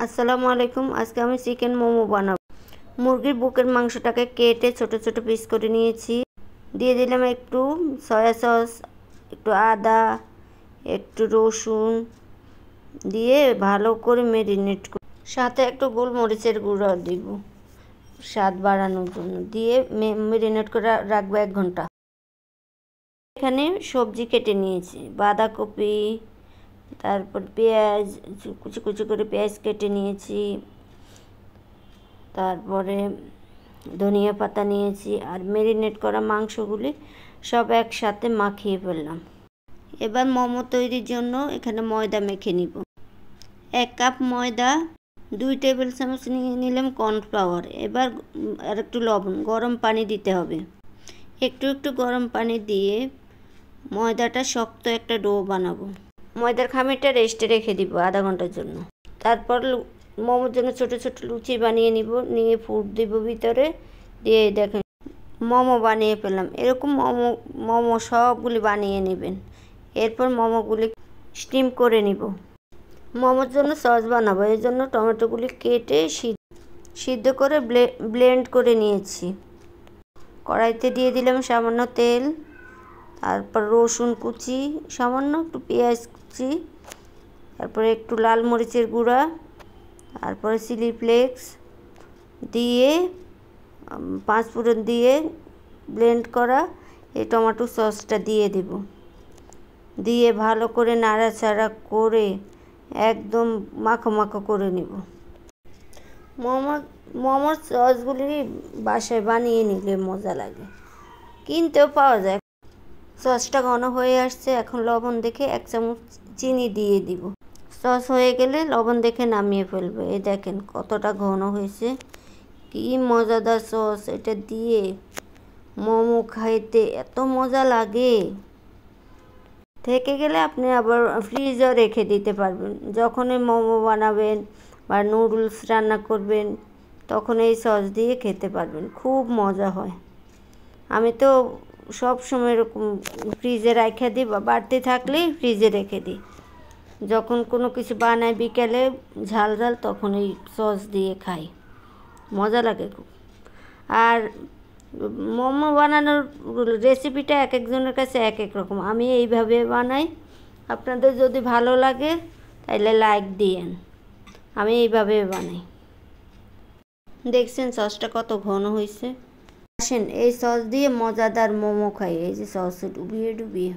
আসসালামু আলাইকুম। আজকে আমি চিকেন মোমো বানাবো। মুরগির বুকের মাংসটাকে কেটে ছোট ছোট পিস করে নিয়েছি। দিয়ে দিলাম একটু সয়া সস, একটু আদা, একটু রসুন দিয়ে ভালো করে ম্যারিনেট করে, সাথে একটু গোলমরিচের গুঁড়ো দিব স্বাদ বাড়ানোর জন্য, দিয়ে ম্যারিনেট করে রাখবো 1 ঘন্টা। এখানে সবজি কেটে নিয়েছি, বাঁধাকপি, তারপর পেঁয়াজ, কুচি কুচি করে পেঁয়াজ কেটে নিয়েছি, তারপরে ধনিয়া পাতা নিয়েছি, আর ম্যারিনেট করা মাংসগুলি সব একসাথে মাখিয়ে ফেললাম। এবার মোমো তৈরির জন্য এখানে ময়দা মেখে নিব। 1 কাপ ময়দা, 2 টেবিল চামচ নিয়ে নিলাম কর্নফ্লাওয়ার। এবার আর একটু লবণ, গরম পানি দিতে হবে। একটু একটু গরম পানি দিয়ে ময়দাটা শক্ত একটা ডো বানাবো। ময়দার খামিরটা রেস্টে রেখে দিব আধা ঘন্টার জন্য। তারপর মোমোর জন্য ছোট ছোট লুচি বানিয়ে নিব, নিয়ে ফুট দিব ভিতরে দিয়ে, দেখেন মোমো বানিয়ে পেলাম। এরকম মোমো সবগুলি বানিয়ে নেবেন। এরপর মোমোগুলি স্টিম করে নিব। মোমোর জন্য সস বানাবো, এর জন্য টমেটোগুলি কেটে সিদ্ধ করে ব্লেন্ড করে নিয়েছি। কড়াইতে দিয়ে দিলাম সামান্য তেল, তারপর রসুন কুচি, সামান্য একটু পেঁয়াজ কুচি, তারপরে একটু লাল মরিচের গুঁড়া, তারপরে চিলি ফ্লেক্স দিয়ে 5 ফোড়ন দিয়ে ব্লেন্ড করা এই টমেটো সসটা দিয়ে দেব। দিয়ে ভালো করে নাড়াচাড়া করে একদম মাখো মাখো করে নিব। মোমোর সসগুলি বাসায় বানিয়ে নিলে মজা লাগে, কিনতেও পাওয়া যায়। সসটা ঘন হয়ে আসছে, এখন লবণ দেখে 1 চামচ চিনি দিয়ে দিব। সস হয়ে গেলে লবণ দেখে নামিয়ে ফেলবে। এই দেখেন কতটা ঘন হয়েছে, কি মজাদার সস। এটা দিয়ে মোমো খাইতে এত মজা লাগে। থেকে গেলে আপনি আবার ফ্রিজও রেখে দিতে পারবেন। যখনই মোমো বানাবেন বা নুডলস রান্না করবেন তখন এই সস দিয়ে খেতে পারবেন, খুব মজা হয়। আমি তো সব সময় এরকম ফ্রিজে রেখে দিই, বা বাড়তি থাকলেই ফ্রিজে রেখে দিই। যখন কোনো কিছু বানাই বিকেলে ঝাল ঝাল, তখন এই সস দিয়ে খাই, মজা লাগে খুব। আর মোমো বানানোর রেসিপিটা এক একজনের কাছে এক এক রকম। আমি এইভাবে বানাই, আপনাদের যদি ভালো লাগে তাহলে লাইক দিয়েন। আমি এইভাবে বানাই। দেখছেন সসটা কত ঘন হয়েছে। আসেন এই সস দিয়ে মজাদার মোমো খাই। এই যে সসে ডুবিয়ে ডুবিয়ে